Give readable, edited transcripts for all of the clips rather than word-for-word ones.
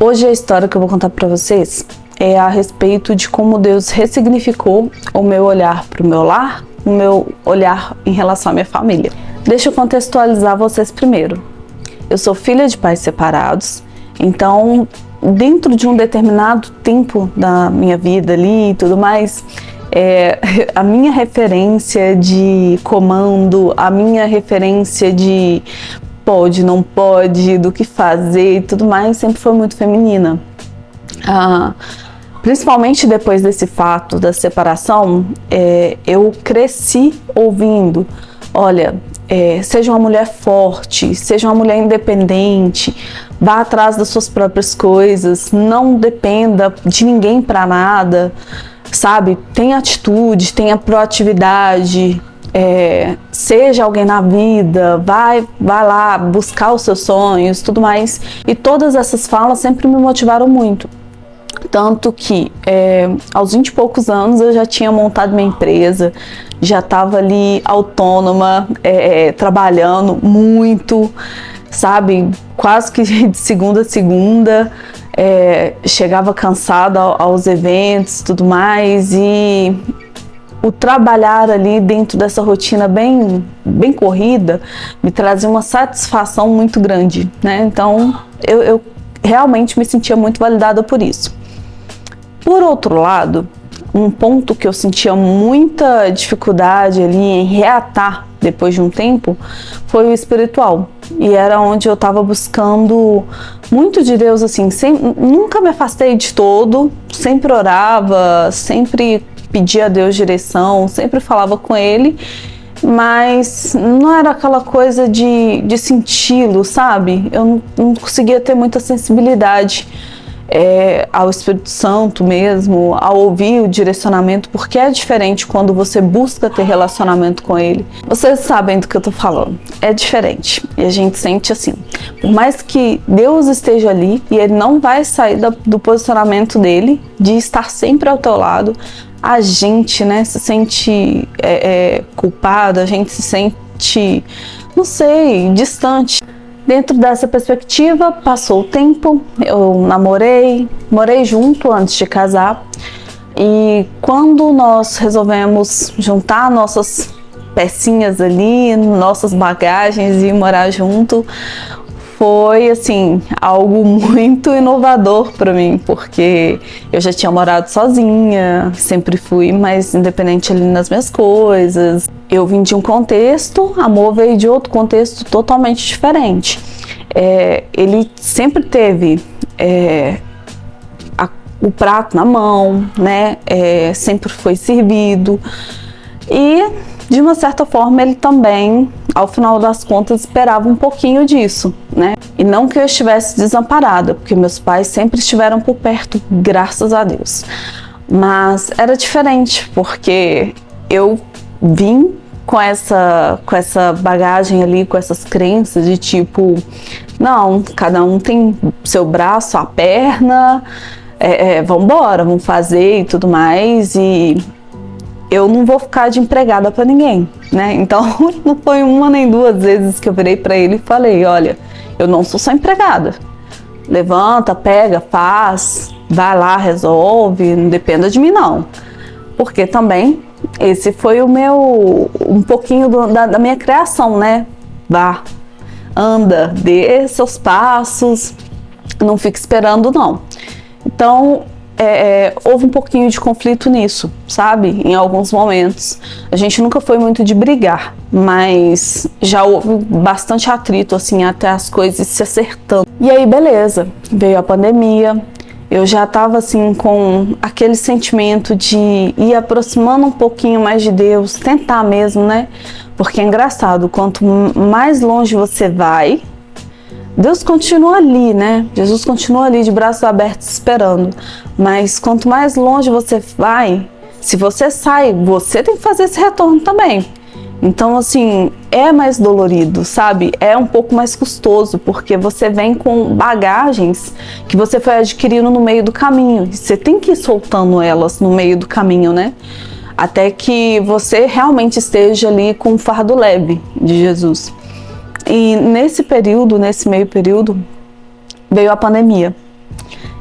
Hoje a história que eu vou contar para vocês é a respeito de como Deus ressignificou o meu olhar para o meu lar, o meu olhar em relação à minha família. Deixa eu contextualizar vocês primeiro. Eu sou filha de pais separados, então dentro de um determinado tempo da minha vida ali e tudo mais, a minha referência de comando, a minha referência de pode, não pode, do que fazer e tudo mais, sempre foi muito feminina. Principalmente depois desse fato da separação, eu cresci ouvindo, olha, seja uma mulher forte, seja uma mulher independente, vá atrás das suas próprias coisas, não dependa de ninguém para nada, sabe? Tenha atitude, tenha proatividade, seja alguém na vida, vai lá buscar os seus sonhos, tudo mais. E todas essas falas sempre me motivaram muito. Tanto que aos 20 e poucos anos eu já tinha montado minha empresa, já estava ali autônoma, trabalhando muito, sabe? Quase que de segunda a segunda, chegava cansada aos eventos, tudo mais, e o trabalhar ali dentro dessa rotina bem corrida me trazia uma satisfação muito grande, né? Então eu realmente me sentia muito validada por isso. Por outro lado, um ponto que eu sentia muita dificuldade ali em reatar depois de um tempo foi o espiritual. E era onde eu estava buscando muito de Deus, assim, nunca me afastei de todo, sempre orava, sempre pedia a Deus direção, sempre falava com Ele, mas não era aquela coisa de senti-lo, sabe? Eu não conseguia ter muita sensibilidade ao Espírito Santo mesmo, ao ouvir o direcionamento, porque é diferente quando você busca ter relacionamento com Ele. Vocês sabem do que eu tô falando, é diferente, e a gente sente assim, por mais que Deus esteja ali, e Ele não vai sair do posicionamento dele, de estar sempre ao teu lado, a gente, né, se sente culpado, a gente se sente, não sei, distante. Dentro dessa perspectiva, passou o tempo, eu morei junto antes de casar, e quando nós resolvemos juntar nossas pecinhas ali, nossas bagagens e morar junto, foi assim, algo muito inovador para mim, porque eu já tinha morado sozinha, sempre fui mais independente ali nas minhas coisas. Eu vim de um contexto, amor veio de outro contexto totalmente diferente. Ele sempre teve o prato na mão, né? Sempre foi servido, e de uma certa forma ele também, ao final das contas, esperava um pouquinho disso, né? E não que eu estivesse desamparada, porque meus pais sempre estiveram por perto, graças a Deus. Mas era diferente, porque eu vim com essa bagagem ali, com essas crenças de tipo, não, cada um tem seu braço, a perna, vambora, vamos fazer e tudo mais, e eu não vou ficar de empregada para ninguém, né? Então não foi uma nem duas vezes que eu virei para ele e falei, olha, eu não sou só empregada, levanta, pega, faz, vai lá, resolve, não dependa de mim não, porque também esse foi um pouquinho da minha criação, né? Vá, anda, dê seus passos, não fique esperando não. Então houve um pouquinho de conflito nisso, sabe? Em alguns momentos. A gente nunca foi muito de brigar, mas já houve bastante atrito, assim, até as coisas se acertando. E aí, beleza, veio a pandemia, eu já estava assim com aquele sentimento de ir aproximando um pouquinho mais de Deus, tentar mesmo, né? Porque é engraçado, quanto mais longe você vai, Deus continua ali, né? Jesus continua ali de braços abertos esperando. Mas quanto mais longe você vai, se você sai, você tem que fazer esse retorno também. Então, assim, é mais dolorido, sabe? É um pouco mais custoso, porque você vem com bagagens que você foi adquirindo no meio do caminho. E você tem que ir soltando elas no meio do caminho, né? Até que você realmente esteja ali com o fardo leve de Jesus. E nesse período, nesse meio período, veio a pandemia.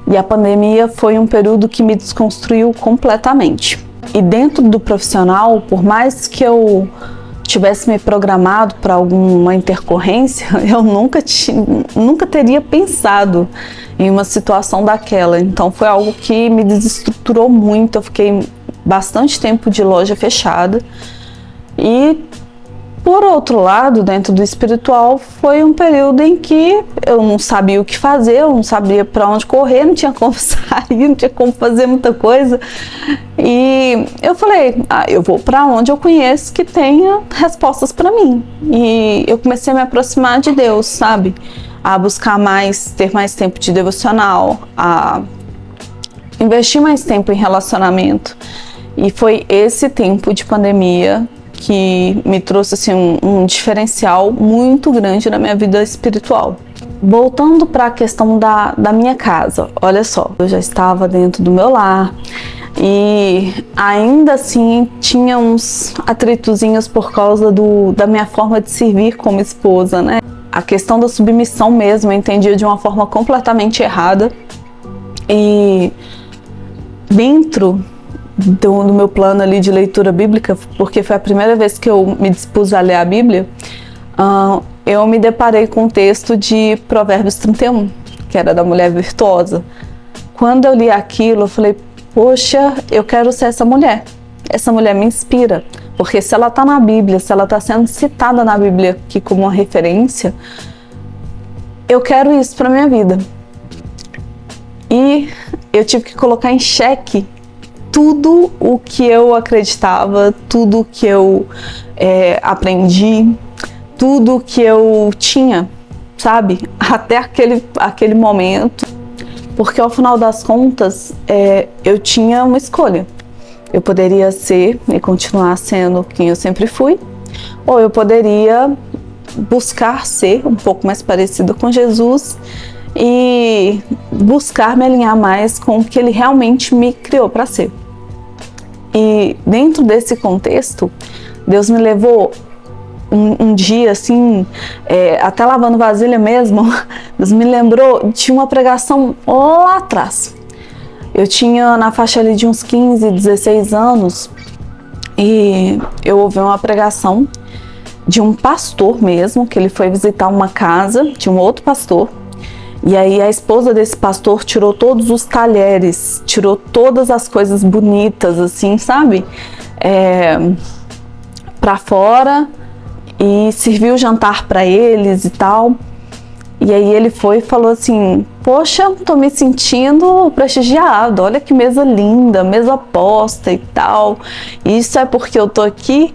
E a pandemia foi um período que me desconstruiu completamente. E dentro do profissional, por mais que eu tivesse me programado para alguma intercorrência, eu nunca teria pensado em uma situação daquela. Então foi algo que me desestruturou muito. Eu fiquei bastante tempo de loja fechada. E por outro lado, dentro do espiritual, foi um período em que eu não sabia o que fazer, eu não sabia para onde correr, não tinha como sair, não tinha como fazer muita coisa. E eu falei, eu vou para onde eu conheço que tenha respostas para mim. E eu comecei a me aproximar de Deus, sabe? A buscar mais, ter mais tempo de devocional, a investir mais tempo em relacionamento. E foi esse tempo de pandemia que me trouxe assim, um diferencial muito grande na minha vida espiritual. Voltando para a questão da minha casa, olha só, eu já estava dentro do meu lar e ainda assim tinha uns atritozinhos por causa da minha forma de servir como esposa, né? A questão da submissão mesmo eu entendia de uma forma completamente errada e dentro do meu plano ali de leitura bíblica, porque foi a primeira vez que eu me dispus a ler a Bíblia, eu me deparei com o texto de Provérbios 31, que era da mulher virtuosa. Quando eu li aquilo, eu falei, poxa, eu quero ser essa mulher. Essa mulher me inspira, porque se ela está na Bíblia, se ela está sendo citada na Bíblia aqui como uma referência, eu quero isso para minha vida. E eu tive que colocar em xeque tudo o que eu acreditava, tudo que eu aprendi, tudo que eu tinha, sabe? Até aquele momento. Porque ao final das contas, eu tinha uma escolha. Eu poderia ser e continuar sendo quem eu sempre fui, ou eu poderia buscar ser um pouco mais parecida com Jesus e buscar me alinhar mais com o que Ele realmente me criou para ser. E dentro desse contexto, Deus me levou um dia assim, até lavando vasilha mesmo, Deus me lembrou de uma pregação lá atrás. Eu tinha na faixa ali de uns 15, 16 anos e eu ouvi uma pregação de um pastor mesmo, que ele foi visitar uma casa de um outro pastor. E aí a esposa desse pastor tirou todos os talheres, tirou todas as coisas bonitas, assim, sabe? Pra fora e serviu o jantar para eles e tal. E aí ele foi e falou assim, poxa, tô me sentindo prestigiado, olha que mesa linda, mesa posta e tal. Isso é porque eu tô aqui,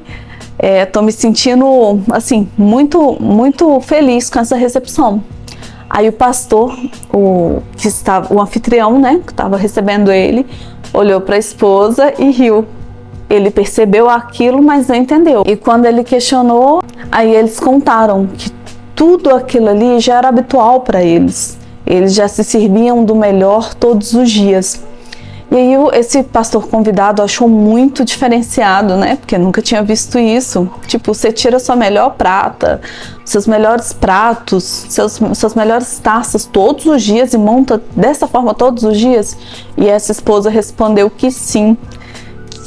tô me sentindo, assim, muito, muito feliz com essa recepção. Aí o pastor, o anfitrião, né, que estava recebendo ele, olhou para a esposa e riu. Ele percebeu aquilo, mas não entendeu. E quando ele questionou, aí eles contaram que tudo aquilo ali já era habitual para eles. Eles já se serviam do melhor todos os dias. E aí esse pastor convidado achou muito diferenciado, né? Porque nunca tinha visto isso. Tipo, você tira sua melhor prata, seus melhores pratos, suas melhores taças todos os dias e monta dessa forma todos os dias? E essa esposa respondeu que sim,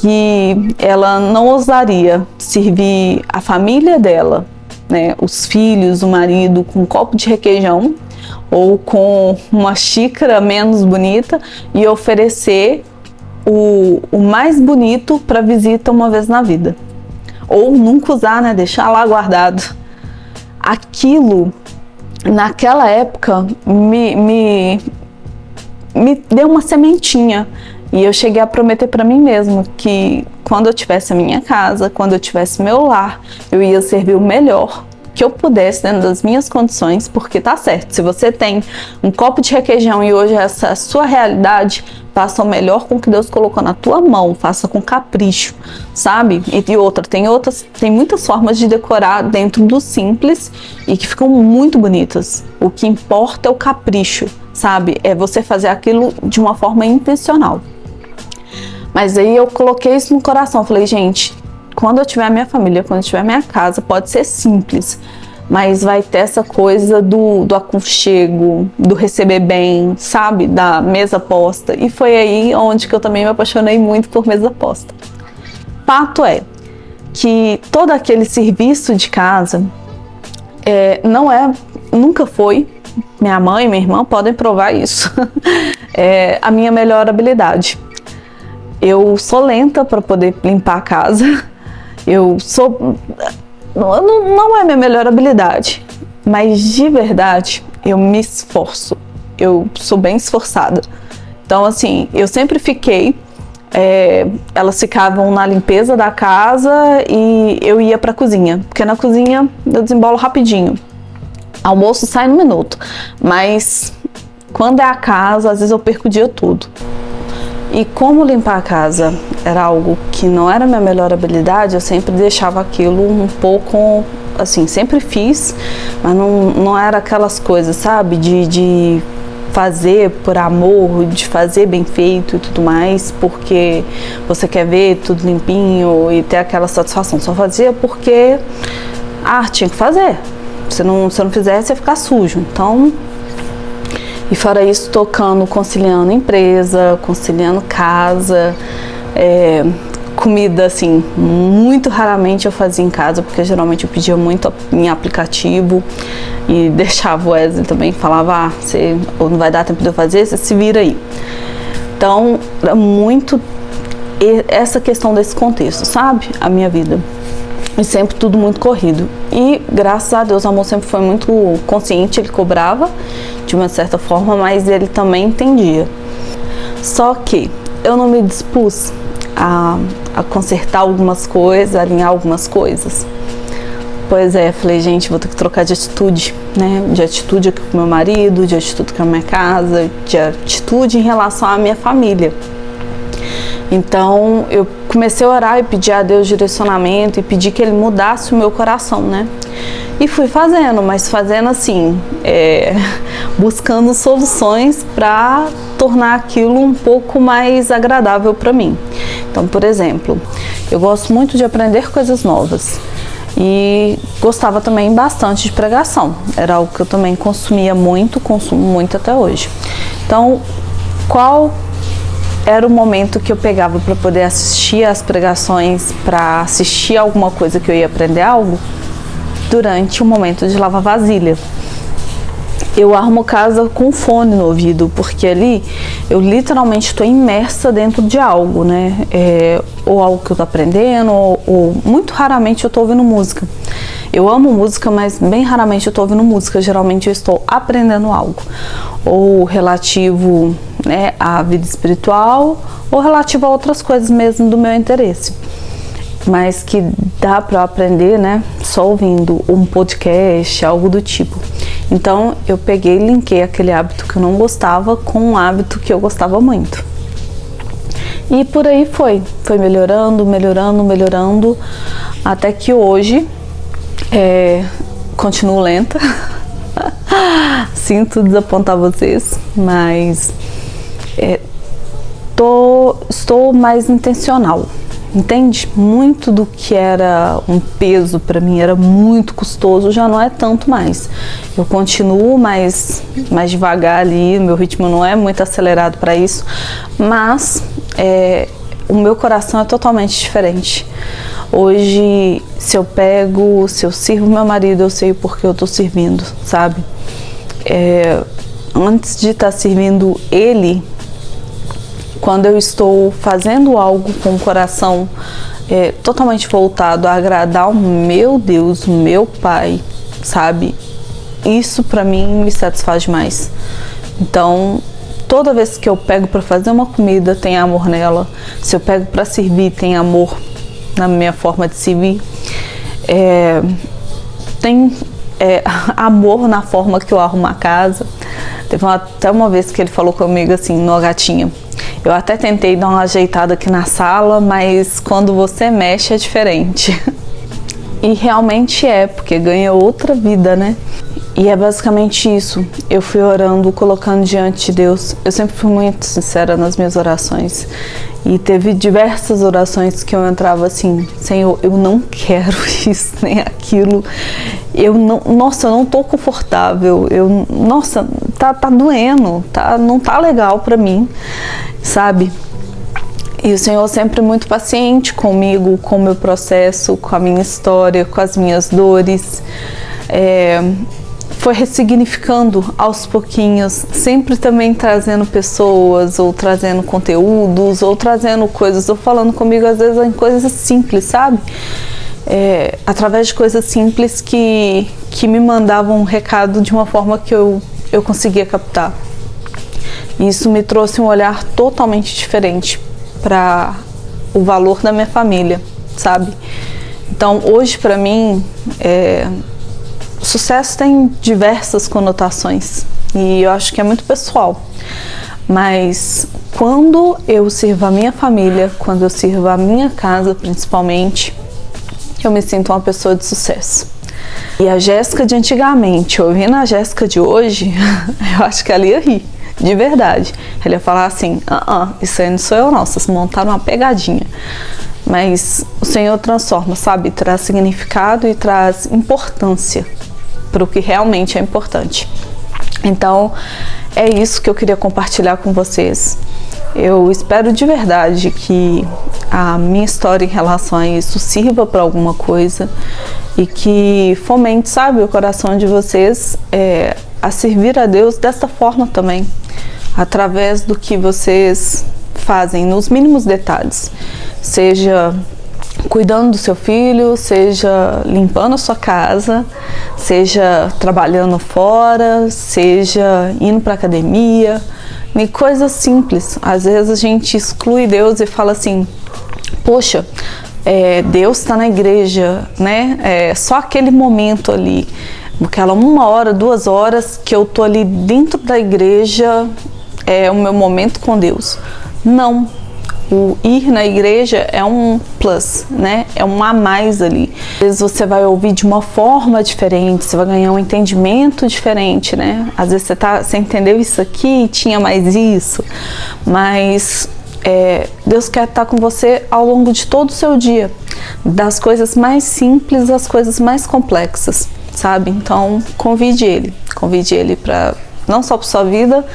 que ela não ousaria servir a família dela, né? Os filhos, o marido, com um copo de requeijão ou com uma xícara menos bonita e oferecer o mais bonito para visita uma vez na vida. Ou nunca usar, né? Deixar lá guardado. Aquilo, naquela época, me deu uma sementinha. E eu cheguei a prometer para mim mesma que quando eu tivesse a minha casa, quando eu tivesse meu lar, eu ia servir o melhor que eu pudesse dentro das minhas condições, porque tá certo, se você tem um copo de requeijão e hoje essa é a sua realidade, faça o melhor com o que Deus colocou na tua mão, faça com capricho, sabe? Tem muitas formas de decorar dentro do simples e que ficam muito bonitas. O que importa é o capricho, sabe? É você fazer aquilo de uma forma intencional. Mas aí eu coloquei isso no coração, falei, gente, quando eu tiver a minha família, quando eu tiver a minha casa, pode ser simples, mas vai ter essa coisa do aconchego, do receber bem, sabe? Da mesa posta. E foi aí onde que eu também me apaixonei muito por mesa posta. Fato é que todo aquele serviço de casa nunca foi, minha mãe e minha irmã podem provar isso, a minha melhor habilidade. Eu sou lenta para poder limpar a casa, não é minha melhor habilidade, mas de verdade eu me esforço, eu sou bem esforçada. Então assim, eu sempre fiquei, elas ficavam na limpeza da casa e eu ia para a cozinha, porque na cozinha eu desembolo rapidinho. Almoço sai no minuto, mas quando é a casa, às vezes eu perco o dia todo. E como limpar a casa era algo que não era minha melhor habilidade, eu sempre deixava aquilo um pouco, assim, sempre fiz, mas não era aquelas coisas, sabe, de fazer por amor, de fazer bem feito e tudo mais, porque você quer ver tudo limpinho e ter aquela satisfação. Só fazia porque, tinha que fazer. Se não fizesse, ia ficar sujo. Então, e fora isso, tocando, conciliando empresa, conciliando casa, comida, assim, muito raramente eu fazia em casa, porque geralmente eu pedia muito em aplicativo e deixava o Wesley também, falava, ou não vai dar tempo de eu fazer, você se vira aí. Então, era muito essa questão desse contexto, sabe? A minha vida. E sempre tudo muito corrido. E graças a Deus o amor sempre foi muito consciente, ele cobrava de uma certa forma, mas ele também entendia. Só que eu não me dispus a consertar algumas coisas, a alinhar algumas coisas. Pois é, falei, gente, vou ter que trocar de atitude, né? De atitude aqui com meu marido, de atitude com a minha casa, de atitude em relação à minha família. Então eu comecei a orar e pedir a Deus direcionamento e pedir que Ele mudasse o meu coração, né? E fui fazendo, mas fazendo assim, buscando soluções para tornar aquilo um pouco mais agradável para mim. Então, por exemplo, eu gosto muito de aprender coisas novas e gostava também bastante de pregação. Era algo que eu também consumia muito, consumo muito até hoje. Então, qual era o momento que eu pegava para poder assistir às pregações, para assistir alguma coisa que eu ia aprender algo? Durante o momento de lavar vasilha. Eu arrumo casa com fone no ouvido, porque ali eu literalmente estou imersa dentro de algo, né? Ou algo que eu estou aprendendo, ou muito raramente eu estou ouvindo música. Eu amo música, mas bem raramente eu estou ouvindo música. Geralmente eu estou aprendendo algo, ou relativo, né, à vida espiritual, ou relativo a outras coisas mesmo do meu interesse. Mas que dá para aprender, né, só ouvindo um podcast, algo do tipo. Então eu peguei e linkei aquele hábito que eu não gostava com um hábito que eu gostava muito. E por aí foi melhorando, até que hoje continuo lenta. Sinto desapontar vocês, mas estou mais intencional. Entende? Muito do que era um peso para mim, era muito custoso, já não é tanto mais. Eu continuo mais devagar ali, meu ritmo não é muito acelerado para isso, mas o meu coração é totalmente diferente. Hoje, se eu sirvo meu marido, eu sei porque eu estou servindo, sabe? Antes de estar servindo ele, quando eu estou fazendo algo com o coração totalmente voltado a agradar o meu Deus, o meu Pai, sabe? Isso pra mim me satisfaz demais. Então, toda vez que eu pego pra fazer uma comida, tem amor nela. Se eu pego pra servir, tem amor na minha forma de servir. Tem amor na forma que eu arrumo a casa. Teve até uma vez que ele falou comigo assim, no gatinha. Eu até tentei dar uma ajeitada aqui na sala, mas quando você mexe é diferente. E realmente porque ganha outra vida, né? E é basicamente isso. Eu fui orando, colocando diante de Deus. Eu sempre fui muito sincera nas minhas orações. E teve diversas orações que eu entrava assim: Senhor, eu não quero isso, nem aquilo. Eu não tô confortável. Nossa, tá doendo, não tá legal pra mim, sabe? E o Senhor sempre muito paciente comigo, com o meu processo, com a minha história, com as minhas dores. Foi ressignificando aos pouquinhos, sempre também trazendo pessoas, ou trazendo conteúdos, ou trazendo coisas, ou falando comigo às vezes em coisas simples, sabe? Através de coisas simples que me mandavam um recado de uma forma que eu conseguia captar. E isso me trouxe um olhar totalmente diferente para o valor da minha família, sabe? Então hoje para mim sucesso tem diversas conotações e eu acho que é muito pessoal, mas quando eu sirvo a minha família, quando eu sirvo a minha casa principalmente, eu me sinto uma pessoa de sucesso. E a Jéssica de antigamente, ouvindo a Jéssica de hoje, eu acho que ela ia rir, de verdade. Ela ia falar assim: isso aí não sou eu não, vocês montaram uma pegadinha. Mas o Senhor transforma, sabe? Traz significado e traz importância para o que realmente é importante. Então, é isso que eu queria compartilhar com vocês. Eu espero de verdade que a minha história em relação a isso sirva para alguma coisa e que fomente, sabe, o coração de vocês a servir a Deus dessa forma também, através do que vocês fazem nos mínimos detalhes, seja cuidando do seu filho, seja limpando a sua casa, seja trabalhando fora, seja indo para academia, e coisas simples. Às vezes a gente exclui Deus e fala assim: poxa, Deus está na igreja, né? Só aquele momento ali, aquela 1 hora, 2 horas que eu tô ali dentro da igreja é o meu momento com Deus. Não. O ir na igreja é um plus, né? É um a mais ali. Às vezes você vai ouvir de uma forma diferente, você vai ganhar um entendimento diferente, né? Às vezes você entendeu isso aqui, tinha mais isso, mas Deus quer estar com você ao longo de todo o seu dia, das coisas mais simples às coisas mais complexas, sabe? Então convide Ele para não só para sua vida,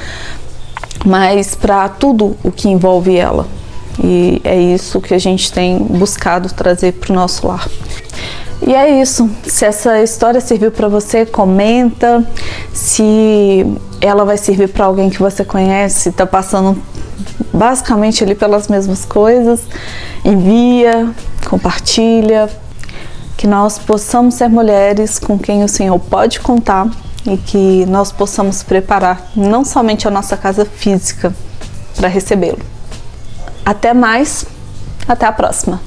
mas para tudo o que envolve ela. E é isso que a gente tem buscado trazer para o nosso lar. E é isso. Se essa história serviu para você, comenta. Se ela vai servir para alguém que você conhece, está passando basicamente ali pelas mesmas coisas, envia, compartilha. Que nós possamos ser mulheres com quem o Senhor pode contar e que nós possamos preparar não somente a nossa casa física para recebê-lo. Até mais, até a próxima!